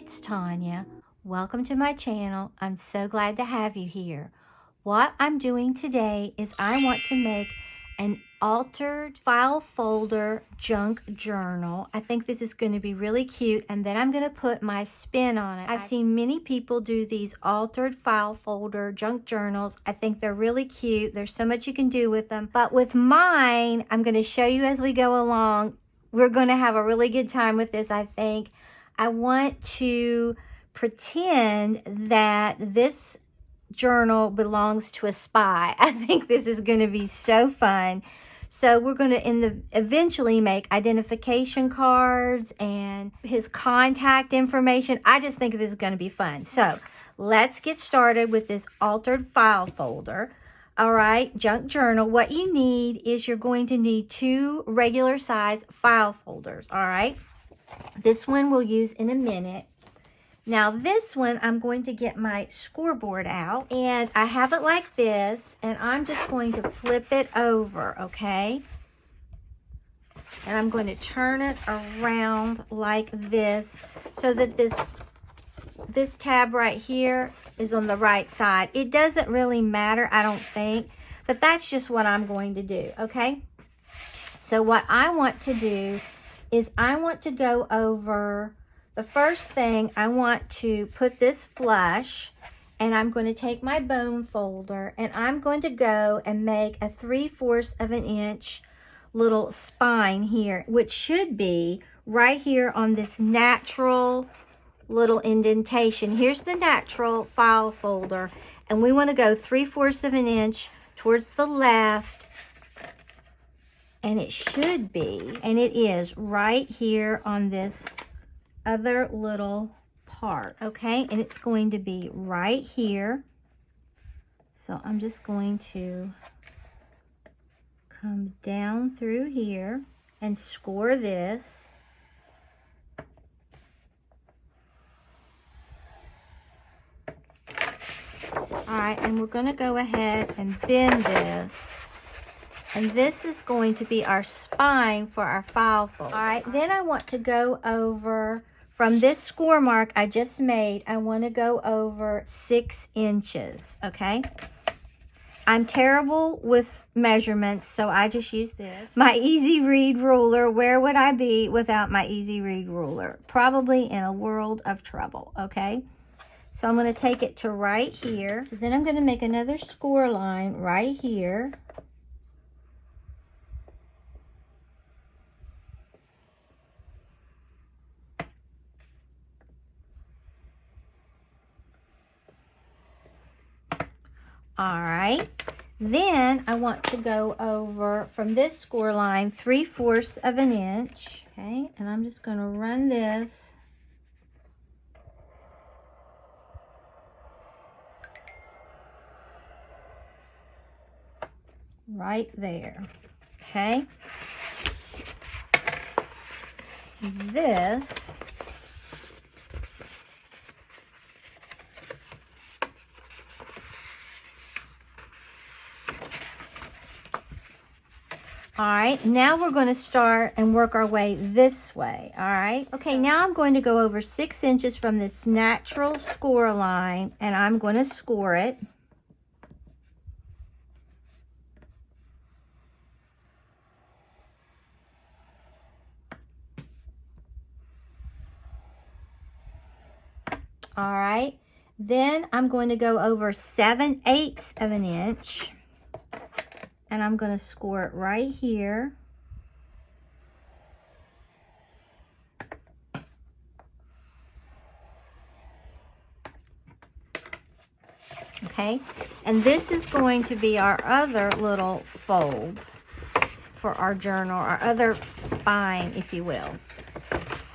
it's Tanya. Welcome to my channel. I'm so glad to have you here. What I'm doing today is I want to make an altered file folder junk journal. I think this is going to be really cute, and then I'm going to put my spin on it. I've seen many people do these altered file folder junk journals. I think they're really cute. There's so much you can do with them. But with mine, I'm going to show you as we go along. We're going to have a really good time with this, I think. I want to pretend that this journal belongs to a spy. I think this is going to be so fun. So we're going to eventually make identification cards and his contact information. I just think this is going to be fun. So let's get started with this altered file folder. All right, junk journal. What you need is you're going to need 2 regular size file folders. All right, this one we'll use in a minute. Now this one, I'm going to get my scoreboard out, and I have it like this, and I'm just going to flip it over, okay? And I'm going to turn it around like this so that this tab right here is on the right side. It doesn't really matter, I don't think, but that's just what I'm going to do, okay? So what I want to do is I want to go over, the first thing, I want to put this flush, and I'm going to take my bone folder, and I'm going to go and make a 3/4 of an inch little spine here, which should be right here on this natural little indentation. Here's the natural file folder, and we want to go 3/4 of an inch towards the left, and it should be, and it is right here on this other little part, okay? And it's going to be right here. So I'm just going to come down through here and score this. All right, and we're going to go ahead and bend this. And this is going to be our spine for our file folder. All right, then I want to go over, from this score mark I just made, I want to go over 6 inches, okay? I'm terrible with measurements, so I just use this. My easy read ruler. Where would I be without my easy read ruler? Probably in a world of trouble, okay? So I'm going to take it to right here. So then I'm going to make another score line right here. All right, then I want to go over from this score line 3/4 of an inch, okay, and I'm just going to run this right there, okay. This all right, now we're going to start and work our way this way, all right? Okay, now I'm going to go over 6 inches from this natural score line, and I'm going to score it. All right, then I'm going to go over 7/8 of an inch. And I'm going to score it right here. Okay, and this is going to be our other little fold for our journal, our other spine, if you will.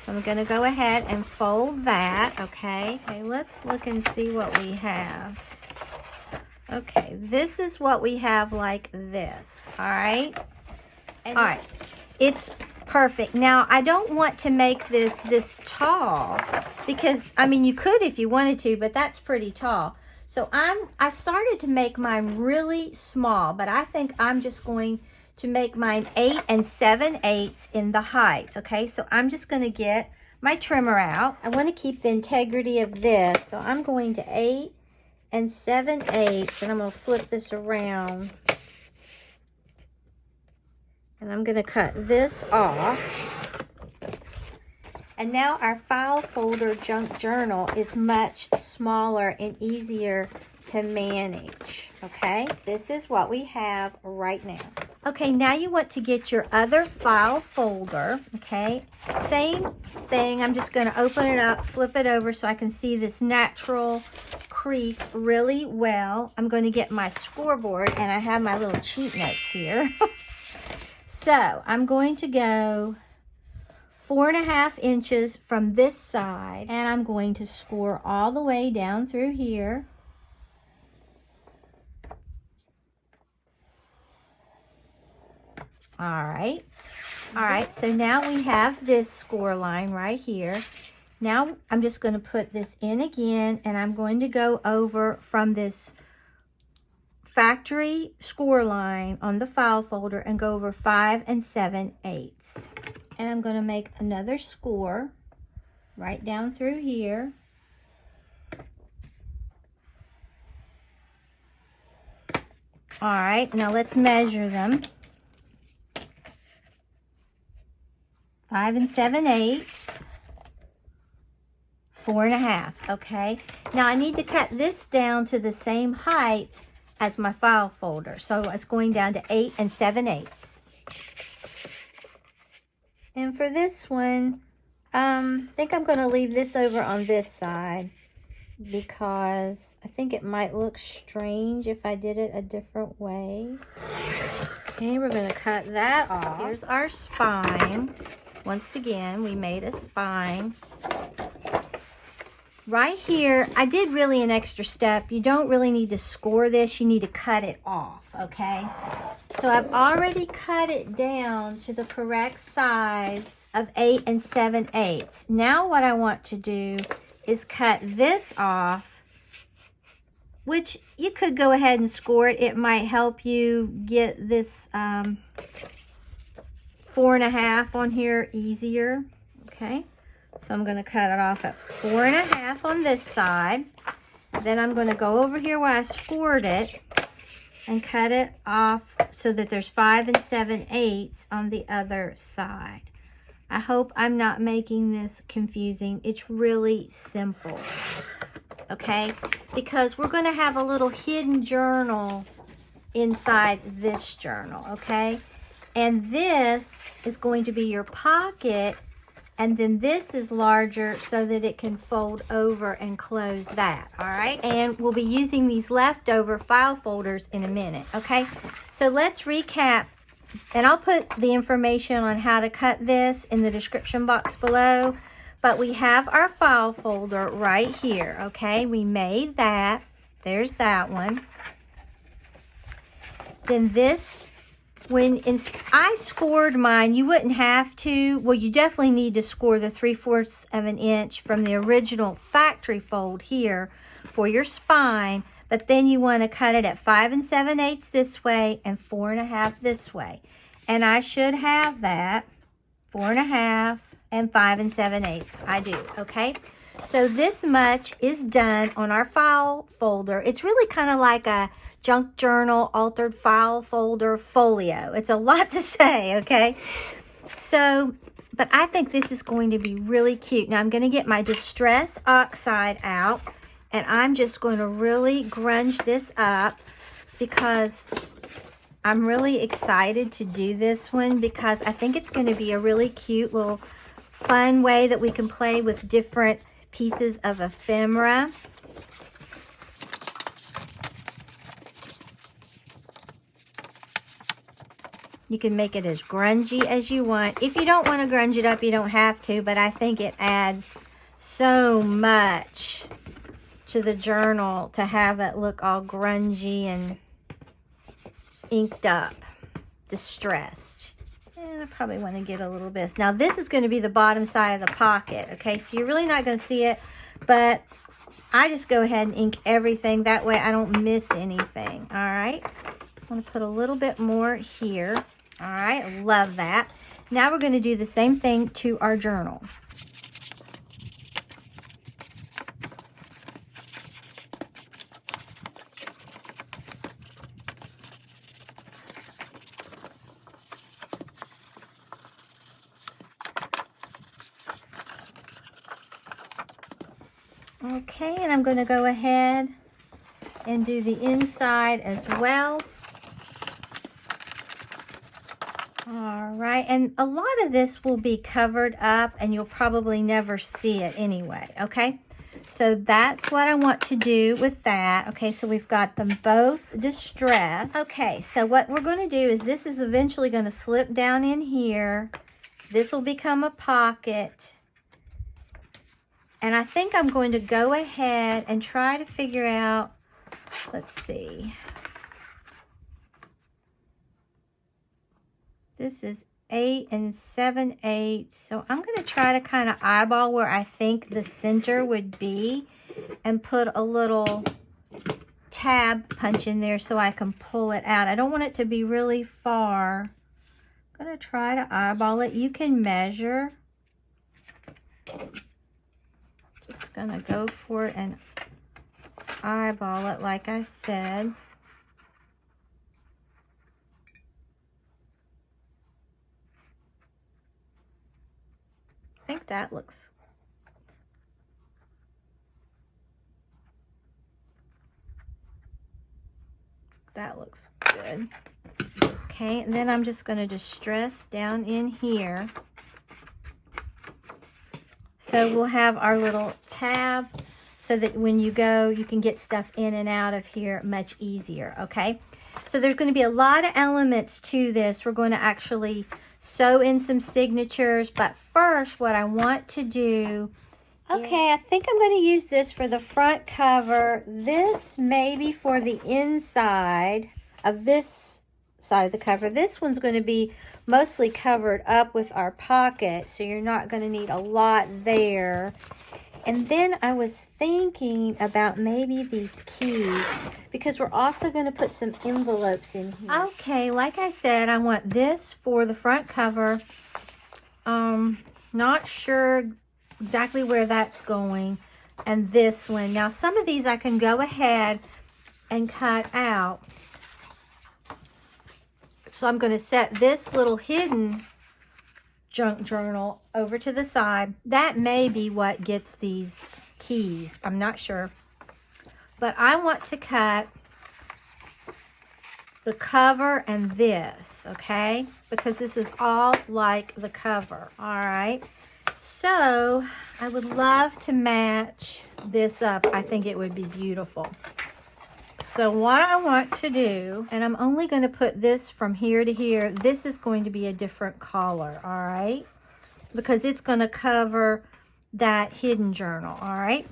So I'm going to go ahead and fold that, okay? Okay, let's look and see what we have. Okay, this is what we have like this, all right? All right, it's perfect. Now, I don't want to make this tall because, I mean, you could if you wanted to, but that's pretty tall. So I started to make mine really small, but I think I'm just going to make mine 8 7/8 in the height, okay? So I'm just going to get my trimmer out. I want to keep the integrity of this, so I'm going to 8 7/8, and I'm going to flip this around. And I'm going to cut this off. And now our file folder junk journal is much smaller and easier to manage, okay? This is what we have right now. Okay, now you want to get your other file folder, okay? Same thing, I'm just gonna open it up, flip it over so I can see this natural crease really well. I'm going to get my scoreboard, and I have my little cheat notes here. So I'm going to go 4.5 inches from this side, and I'm going to score all the way down through here. All right, so now we have this score line right here. Now I'm just going to put this in again, and I'm going to go over from this factory score line on the file folder and go over 5 7/8. And I'm going to make another score right down through here. All right, now let's measure them. 5 7/8, 4.5, okay? Now I need to cut this down to the same height as my file folder. So it's going down to 8 7/8. And for this one, I think I'm going to leave this over on this side because I think it might look strange if I did it a different way. Okay, we're going to cut that off. Here's our spine. Once again, we made a spine. Right here, I did really an extra step. You don't really need to score this. You need to cut it off, okay? So I've already cut it down to the correct size of 8 7/8. Now what I want to do is cut this off, which you could go ahead and score it. It might help you get this 4.5 on here easier, okay? So I'm going to cut it off at 4.5 on this side. Then I'm going to go over here where I scored it and cut it off so that there's 5 7/8 on the other side. I hope I'm not making this confusing. It's really simple, okay? Because we're going to have a little hidden journal inside this journal, okay? And this is going to be your pocket. And then this is larger so that it can fold over and close that, all right? And we'll be using these leftover file folders in a minute, okay? So let's recap, and I'll put the information on how to cut this in the description box below. But we have our file folder right here, okay? We made that. There's that one. Then this, I scored mine, you wouldn't have to. Well, you definitely need to score the 3/4 of an inch from the original factory fold here for your spine, but then you want to cut it at 5 7/8 this way and 4.5 this way. And I should have that 4.5 and 5 7/8. I do, okay? So this much is done on our file folder. It's really kind of like a junk journal, altered file folder, folio. It's a lot to say, okay? So, but I think this is going to be really cute. Now I'm going to get my Distress Oxide out, and I'm just going to really grunge this up because I'm really excited to do this one because I think it's going to be a really cute little fun way that we can play with different pieces of ephemera. You can make it as grungy as you want. If you don't want to grunge it up, you don't have to, but I think it adds so much to the journal to have it look all grungy and inked up, distressed. And I probably want to get a little bit. Now this is going to be the bottom side of the pocket, okay? So you're really not going to see it, but I just go ahead and ink everything. That way I don't miss anything, all right? I'm going to put a little bit more here. All right, love that. Now we're going to do the same thing to our journal. Okay, and I'm going to go ahead and do the inside as well. All right, and a lot of this will be covered up and you'll probably never see it anyway, okay? So that's what I want to do with that. Okay, so we've got them both distressed. Okay, so what we're going to do is this is eventually going to slip down in here. This will become a pocket. And I think I'm going to go ahead and try to figure out, let's see. This is 8 7/8. So I'm going to try to kind of eyeball where I think the center would be and put a little tab punch in there so I can pull it out. I don't want it to be really far. I'm going to try to eyeball it. You can measure. Just going to go for it and eyeball it like I said. I think that looks good. Okay, and then I'm just going to distress down in here. So we'll have our little tab so that when you go, you can get stuff in and out of here much easier, okay? So there's going to be a lot of elements to this. We're going to actually sew in some signatures, but first what I want to do, okay, I think I'm going to use this for the front cover. This may be for the inside of this side of the cover. This one's going to be mostly covered up with our pocket, so you're not going to need a lot there. And then I was thinking about maybe these keys because we're also going to put some envelopes in here. Okay, like I said, I want this for the front cover. Not sure exactly where that's going. And this one. Now, some of these I can go ahead and cut out. So I'm going to set this little hidden junk journal over to the side. That may be what gets these keys. I'm not sure. But I want to cut the cover and this, okay? Because this is all like the cover, all right? So I would love to match this up. I think it would be beautiful. So what I want to do, and I'm only going to put this from here to here. This is going to be a different color, all right? Because it's going to cover that hidden journal, all right?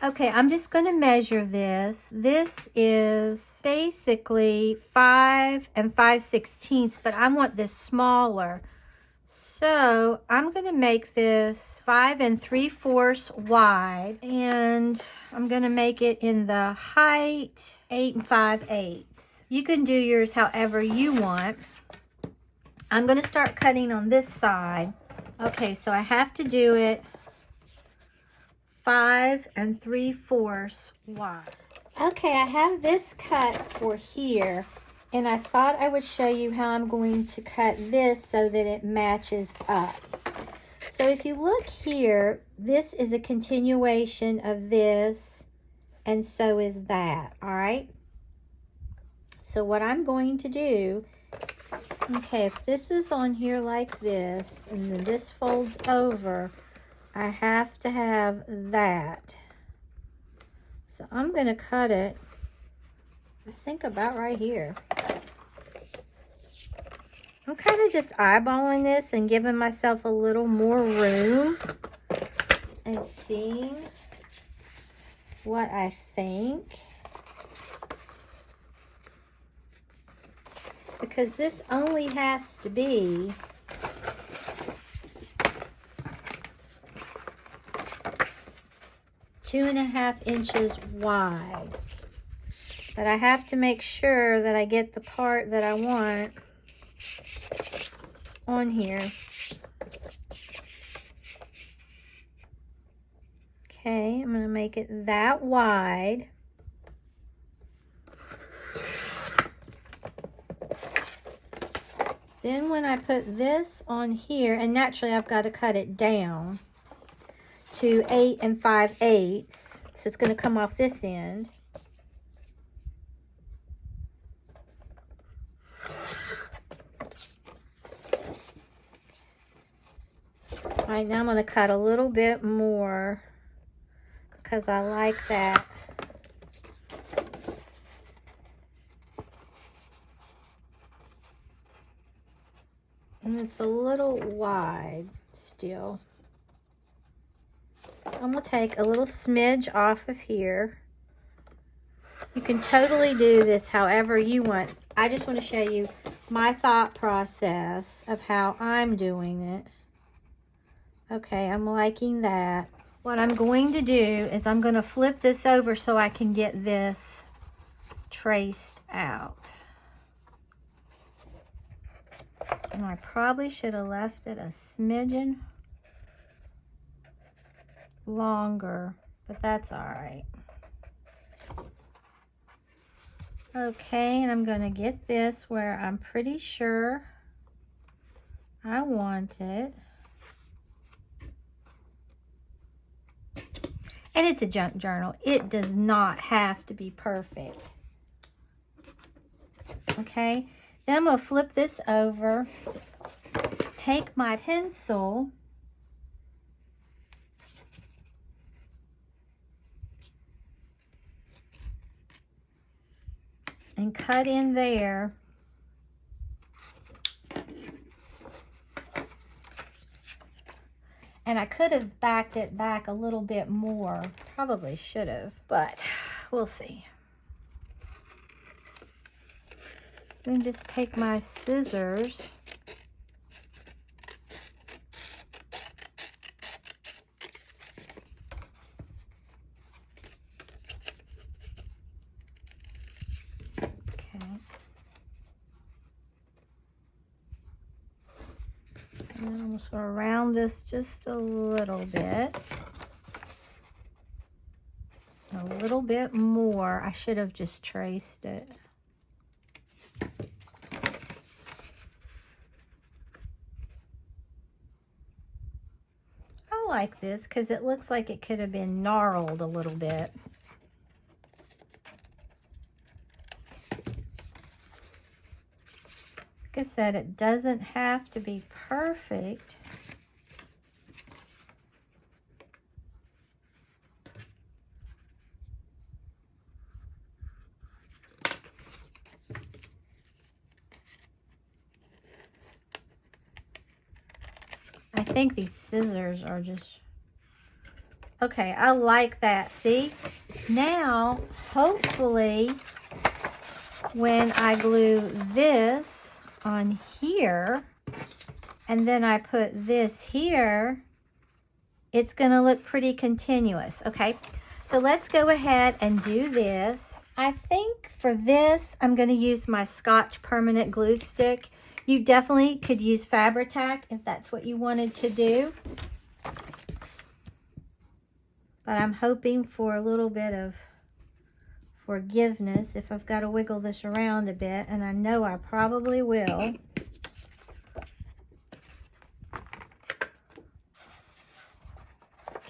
Okay, I'm just going to measure this. This is basically 5 5/16, but I want this smaller. So I'm going to make this 5 3/4 wide, and I'm going to make it in the height 8 5/8. You can do yours however you want. I'm going to start cutting on this side. Okay, so I have to do it 5 3/4 wide. Okay, I have this cut for here. And I thought I would show you how I'm going to cut this so that it matches up. So if you look here, this is a continuation of this, and so is that, all right? So what I'm going to do, okay, if this is on here like this, and then this folds over, I have to have that. So I'm going to cut it, I think about right here. I'm kind of just eyeballing this and giving myself a little more room and seeing what I think. Because this only has to be two and a half inches wide. But I have to make sure that I get the part that I want on here. Okay, I'm going to make it that wide. Then when I put this on here, and naturally I've got to cut it down to 8 5/8. So it's going to come off this end. All right, now I'm going to cut a little bit more because I like that. And it's a little wide still. So I'm going to take a little smidge off of here. You can totally do this however you want. I just want to show you my thought process of how I'm doing it. Okay, I'm liking that. What I'm going to do is I'm going to flip this over so I can get this traced out. And I probably should have left it a smidgen longer, but that's all right. Okay, and I'm going to get this where I'm pretty sure I want it. And it's a junk journal. It does not have to be perfect. Okay, then I'm going to flip this over, take my pencil, and cut in there. And I could have backed it back a little bit more. Probably should have, but we'll see. Then just take my scissors . And then I'm just going to round this just a little bit. A little bit more. I should have just traced it. I like this because it looks like it could have been gnarled a little bit. Like I said, it doesn't have to be perfect. I think these scissors are just... Okay, I like that. See? Now, hopefully, when I glue this on here, and then I put this here, it's going to look pretty continuous. Okay, so let's go ahead and do this. I think for this, I'm going to use my Scotch permanent glue stick. You definitely could use Fabri-Tac if that's what you wanted to do. But I'm hoping for a little bit of forgiveness if I've got to wiggle this around a bit, and I know I probably will.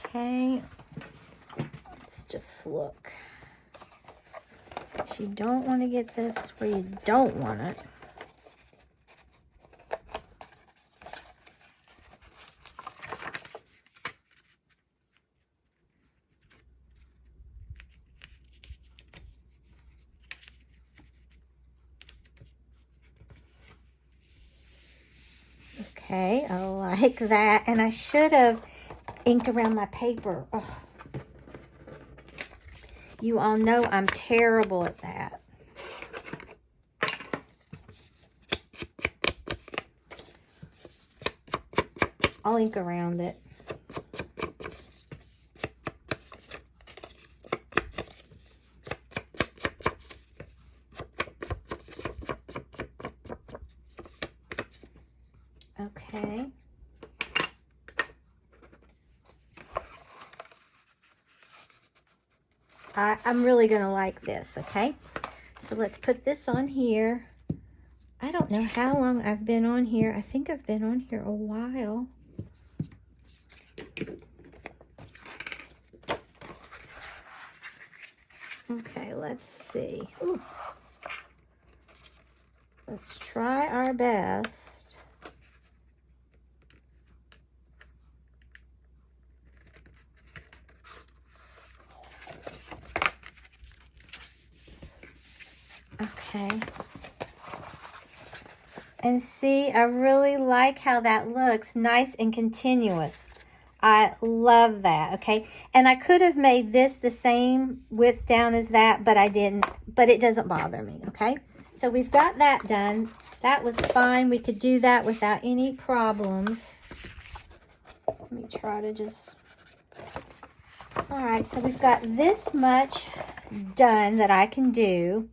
Okay, let's just look. You don't want to get this where you don't want it. Okay, I like that. And I should have inked around my paper. Ugh. You all know I'm terrible at that. I'll ink around it. Okay. I'm really going to like this, okay? So let's put this on here. I don't know how long I've been on here. I think I've been on here a while. let's see. Ooh. Let's try our best. Okay. And see, I really like how that looks, nice and continuous. I love that, okay? And I could have made this the same width down as that, but I didn't. But it doesn't bother me, okay? So we've got that done. That was fine. We could do that without any problems. Let me try to just... All right, so we've got this much done that I can do.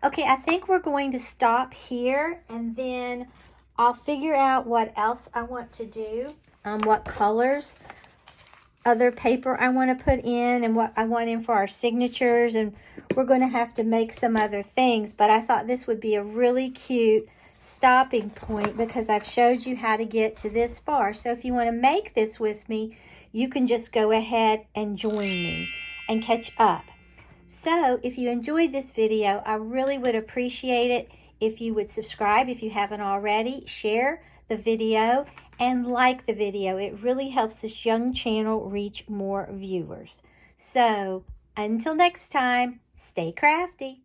Okay, I think we're going to stop here, and then I'll figure out what else I want to do, what colors, other paper I want to put in, and what I want in for our signatures, and we're going to have to make some other things, but I thought this would be a really cute stopping point because I've showed you how to get to this far. So if you want to make this with me, you can just go ahead and join me and catch up. So if you enjoyed this video, I really would appreciate it if you would subscribe if you haven't already, share the video, and like the video. It really helps this young channel reach more viewers. So until next time, stay crafty.